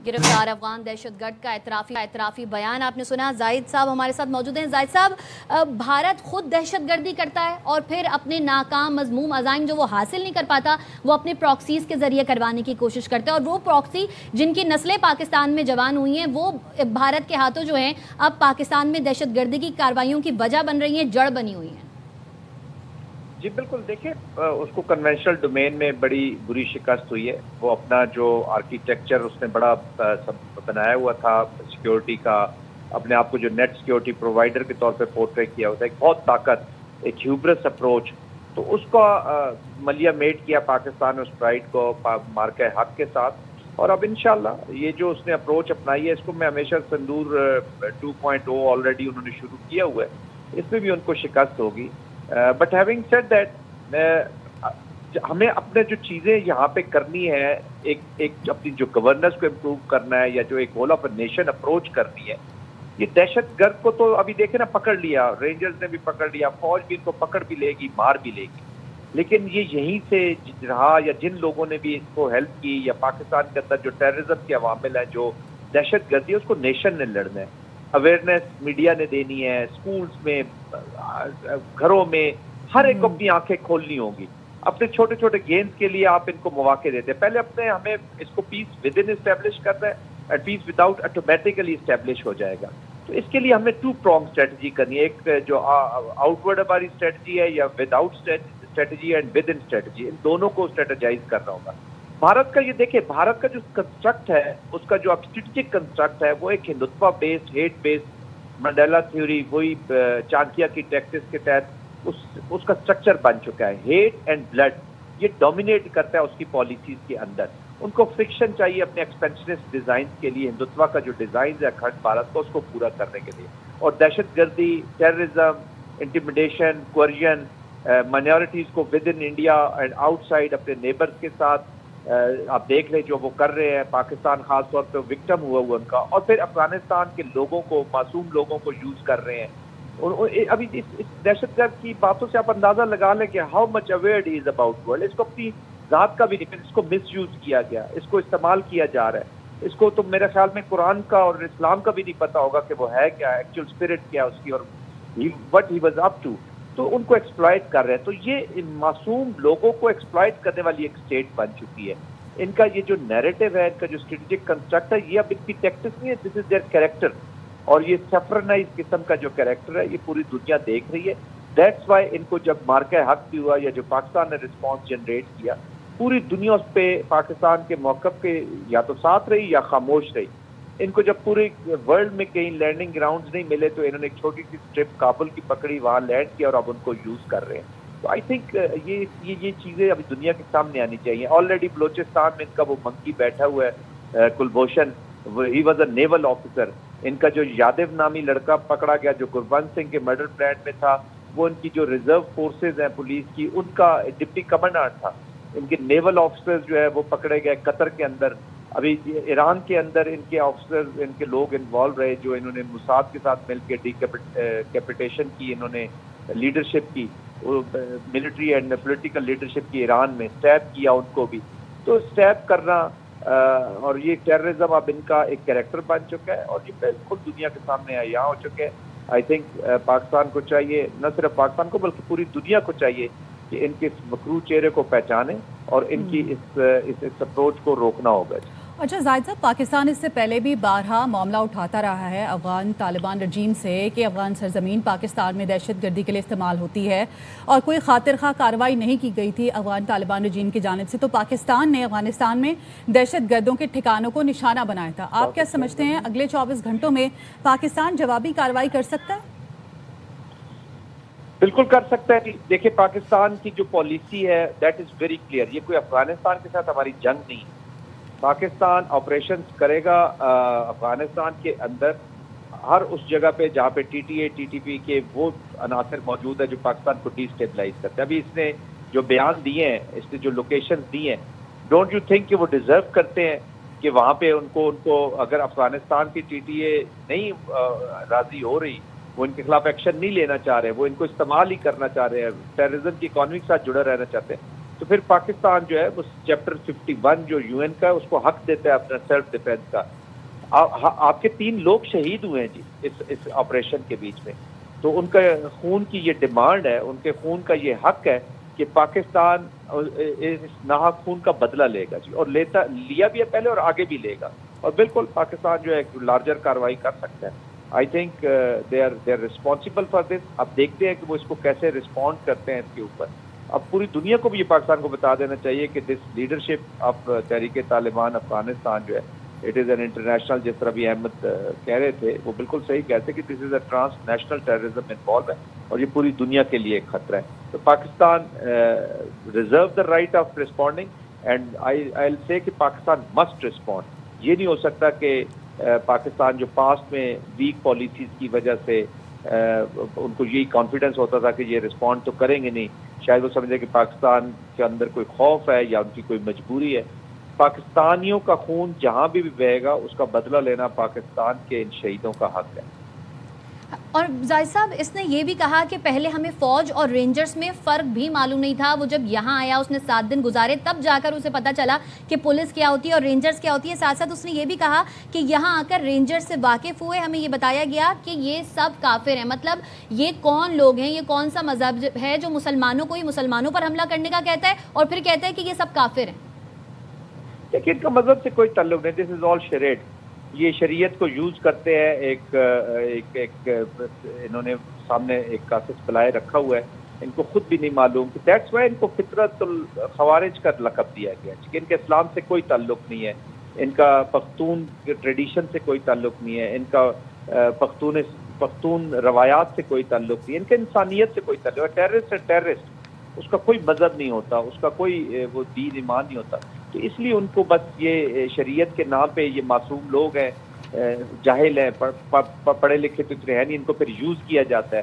गिरफ्तार अफगान दहशतगर्द का एतराफ़ी बयान आपने सुना। जाहिद साहब हमारे साथ मौजूद हैं। जाहिद साहब, भारत खुद दहशतगर्दी करता है और फिर अपने नाकाम मज़मूम अज़ाइम जो वो हासिल नहीं कर पाता वो अपने प्रॉक्सीज़ के ज़रिए करवाने की कोशिश करता है, और वो प्रॉक्सी जिनकी नस्लें पाकिस्तान में जवान हुई हैं वो भारत के हाथों जो हैं अब पाकिस्तान में दहशतगर्दी की कार्रवाइयों की वजह बन रही हैं, जड़ बनी हुई हैं। जी बिल्कुल, देखिए उसको कन्वेंशनल डोमेन में बड़ी बुरी शिकस्त हुई है। वो अपना जो आर्किटेक्चर उसने बड़ा बनाया हुआ था सिक्योरिटी का, अपने आप को जो नेट सिक्योरिटी प्रोवाइडर के तौर पे पोर्ट्रे किया होता है, एक बहुत ताकत, एक ह्यूब्रस अप्रोच, तो उसका मलिया मेट किया पाकिस्तान ने उस प्राइड को मार्के हक के साथ। और अब इंशाल्लाह ये जो उसने अप्रोच अपनाई है, इसको मैं हमेशा संदूर 2.0 ऑलरेडी उन्होंने शुरू किया हुआ है, इसमें भी उनको शिकस्त होगी। बट हैविंग सेड दैट हमें अपने जो चीज़ें यहाँ पे करनी है, एक अपनी जो गवर्नेंस को इम्प्रूव करना है, या जो एक होल ऑफ नेशन अप्रोच करनी है, ये दहशतगर्द को तो अभी देखे ना पकड़ लिया, रेंजर्स ने भी पकड़ लिया, फौज भी इनको पकड़ भी लेगी, मार भी लेगी, लेकिन ये यहीं से रहा, या जिन लोगों ने भी इसको हेल्प की, या पाकिस्तान के अंदर जो टेररिज्म के अवामिल हैं, जो दहशतगर्दी है, उसको नेशन ने लड़ना है। अवेयरनेस मीडिया ने देनी है, स्कूल्स में, घरों में, हर एक को अपनी आंखें खोलनी होगी। अपने छोटे छोटे गेम्स के लिए आप इनको मौके देते हैं, पहले अपने हमें इसको पीस विद इन इस्टेब्लिश करना है, and peace without automatically establish हो जाएगा। तो इसके लिए हमें 2 pronged स्ट्रेटजी करनी है, एक जो आउटवर्ड हमारी स्ट्रेटजी है, या without strategy and within strategy, इन दोनों को स्ट्रेटेजाइज करना होगा। भारत का ये देखिए, भारत का जो कंस्ट्रक्ट है, उसका जो स्ट्रेटेजिक कंस्ट्रक्ट है, वो एक Hindutva based, hate based, Mandela theory, वही चाणक्य की टैक्टिस के तहत उसका स्ट्रक्चर बन चुका है। हेट एंड ब्लड ये डोमिनेट करता है उसकी पॉलिसीज के अंदर। उनको फ्रिक्शन चाहिए अपने एक्सपेंशनिस्ट डिजाइन के लिए, हिंदुत्व का जो डिजाइन है अखंड भारत का, उसको पूरा करने के लिए। और दहशतगर्दी, टेररिज्म, इंटिमिडेशन, कोर्जन, माइनॉरिटीज को with in India and outside अपने नेबर्स के साथ आप देख रहे जो वो कर रहे हैं, पाकिस्तान खास तौर पे विक्टिम हुआ उनका, और फिर अफगानिस्तान के लोगों को, मासूम लोगों को यूज कर रहे हैं। और अभी इस दहशतगर्द की बातों से आप अंदाजा लगा लें कि how much aware he is about world. इसको अपनी जात का भी नहीं, इसको मिस यूज किया गया, इसको इस्तेमाल किया जा रहा है। इसको तो मेरे ख्याल में कुरान का और इस्लाम का भी नहीं पता होगा कि वो है क्या, एक्चुअल स्पिरिट क्या उसकी, और what he was up to. तो उनको एक्सप्लॉइट कर रहे हैं। तो ये इन मासूम लोगों को एक्सप्लॉइट करने वाली एक स्टेट बन चुकी है। इनका ये जो नैरेटिव है, इनका जो स्ट्रेटेजिक कंस्ट्रक्ट है, ये अब इनकी टैक्टिस नहीं है, दिस इज देयर कैरेक्टर। और ये सफरनाइज किस्म का जो कैरेक्टर है, ये पूरी दुनिया देख रही है। दैट्स वाई इनको जब मार्का हक भी हुआ, या जो पाकिस्तान ने रिस्पॉन्स जनरेट किया, पूरी दुनिया उस पर पाकिस्तान के मौक़िफ़ के या तो साथ रही या खामोश रही। इनको जब पूरे वर्ल्ड में कहीं लैंडिंग ग्राउंड्स नहीं मिले, तो इन्होंने एक छोटी सी स्ट्रिप काबुल की पकड़ी, वहाँ लैंड किया, और अब उनको यूज़ कर रहे हैं। तो आई थिंक ये चीज़ें अभी दुनिया के सामने आनी चाहिए। ऑलरेडी बलोचिस्तान में इनका वो मंकी बैठा हुआ है, Kulbhushan, he was a naval officer. इनका जो यादव नामी लड़का पकड़ा गया, जो गुरबंद सिंह के मर्डर प्लान में था, वो इनकी जो रिजर्व फोर्सेज हैं पुलिस की, उनका डिप्टी कमांडेंट था। इनके नेवल ऑफिसर्स जो है वो पकड़े गए कतर के अंदर। अभी ईरान के अंदर इनके ऑफिसर्स, इनके लोग इन्वॉल्व रहे, जो इन्होंने मुसाद के साथ मिलकर डिकैपिटेशन की, इन्होंने लीडरशिप की, मिलिट्री एंड पॉलिटिकल लीडरशिप की ईरान में, स्टैब किया उनको भी। तो स्टैब करना और ये टेररिज्म अब इनका एक कैरेक्टर बन चुका है, और ये बिल्कुल दुनिया के सामने यहाँ हो चुके हैं। आई थिंक पाकिस्तान को चाहिए, न सिर्फ पाकिस्तान को बल्कि पूरी दुनिया को चाहिए कि इनके इस मकरू चेहरे को पहचाने और इनकी इस अप्रोच को रोकना होगा। अच्छा जाहिद साहब, पाकिस्तान इससे पहले भी बारहा मामला उठाता रहा है अफगान तालिबान रजीम से कि अफगान सरजमीन पाकिस्तान में दहशतगर्दी के लिए इस्तेमाल होती है, और कोई खातिर खा कार्रवाई नहीं की गई थी अफगान तालिबान रजीम की जानिब से। तो पाकिस्तान ने अफगानिस्तान में दहशतगर्दों के ठिकानों को निशाना बनाया था। आप क्या समझते हैं, अगले 24 घंटों में पाकिस्तान जवाबी कार्रवाई कर सकता है? बिल्कुल कर सकता है। देखिए, पाकिस्तान की जो पॉलिसी है दैट इज वेरी क्लियर। ये कोई अफगानिस्तान के साथ हमारी जंग नहीं है। पाकिस्तान ऑपरेशंस करेगा अफगानिस्तान के अंदर, हर उस जगह पे जहाँ पे टीटीए टीटीपी के वो अनासर मौजूद है जो पाकिस्तान को डिस्टेबलाइज करते हैं। अभी इसने जो बयान दिए हैं, इसने जो लोकेशन दी हैं, डोंट यू थिंक कि वो डिजर्व करते हैं कि वहाँ पे उनको अगर अफगानिस्तान की टीटीए नहीं राजी हो रही, वो इनके खिलाफ एक्शन नहीं लेना चाह रहे, वो इनको इस्तेमाल ही करना चाह रहे हैं, टेररिज्म की इकॉनमी के साथ जुड़े रहना चाहते हैं, تو پھر پاکستان جو ہے وہ چیپٹر 51 جو UN کا ہے اس کو حق دیتا ہے اپنا سیلف ڈیفینس کا. آپ کے 3 لوگ شہید ہوئے ہیں جی اس آپریشن کے بیچ میں, تو ان کا خون کی یہ ڈیمانڈ ہے, ان کے خون کا یہ حق ہے کہ پاکستان اس ناحق خون کا بدلہ لے گا جی, اور لیا بھی ہے پہلے اور آگے بھی لے گا, اور بالکل پاکستان جو ہے ایک لارجر کارروائی کر سکتا ہے. I think they are responsible for this. اب دیکھتے ہیں کہ وہ اس کو کیسے رسپونڈ کرتے ہیں اس کے اوپر. اب پوری دنیا کو بھی یہ پاکستان کو بتا دینا چاہیے کہ دس لیڈرشپ آف تحریک طالبان افغانستان جو ہے اٹ از این انٹرنیشنل, جس طرح بھی احمد کہہ رہے تھے وہ بالکل صحیح کہتے کہ دس از اے ٹرانس نیشنل ٹیررزم انوالو ہے, اور یہ پوری دنیا کے لیے ایک خطرہ ہے. تو Pakistan reserve the right of responding and I will say کہ پاکستان مسٹ ریسپونڈ. یہ نہیں ہو سکتا کہ پاکستان جو پاسٹ میں ویک پالیسیز کی وجہ سے ان کو یہی کانفیڈنس ہوتا تھا کہ یہ رسپونڈ تو کریں گے نہیں, شاید وہ سمجھے کہ پاکستان کے اندر کوئی خوف ہے یا ان کی کوئی مجبوری ہے. پاکستانیوں کا خون جہاں بھی بہے گا اس کا بدلہ لینا پاکستان کے ان شہیدوں کا حق ہے. اور زاہد صاحب اس نے یہ بھی کہا کہ پہلے ہمیں فوج اور رینجرز میں فرق بھی معلوم نہیں تھا, وہ جب یہاں آیا اس نے 7 دن گزارے تب جا کر اسے پتہ چلا کہ پولیس کیا ہوتی ہے اور رینجرز کیا ہوتی ہے. ساتھ ساتھ اس نے یہ بھی کہا کہ یہاں آ کر رینجرز سے واقف ہوئے, ہمیں یہ بتایا گیا کہ یہ سب کافر ہیں. مطلب یہ کون لوگ ہیں, یہ کون سا مذہب ہے جو مسلمانوں کو ہی مسلمانوں پر حملہ کرنے کا کہتا ہے اور پھر کہتا ہے کہ یہ سب کافر ہیں. لیکن ان کا مذہب سے کوئی تعلق نہیں, دس از آل شریعت. یہ شریعت کو یوز کرتے ہیں, ایک انہوں نے سامنے ایک کاسس پلائے رکھا ہوا ہے, ان کو خود بھی نہیں معلوم کہ دیٹس وائی ان کو فطرت الخوارج کا لقب دیا گیا ہے. ان کے اسلام سے کوئی تعلق نہیں ہے, ان کا پختون ٹریڈیشن سے کوئی تعلق نہیں ہے, ان کا پختون روایات سے کوئی تعلق نہیں ہے, ان کے انسانیت سے کوئی تعلق ہے. ٹیررسٹ ہے ٹیررسٹ, اس کا کوئی مذہب نہیں ہوتا, اس کا کوئی وہ دین ایمان نہیں ہوتا. تو اس لیے ان کو بس یہ شریعت کے نام پہ یہ معصوم لوگ ہیں, جاہل ہیں, پڑھے لکھے تو اتنے ہیں نہیں, ان کو پھر یوز کیا جاتا ہے.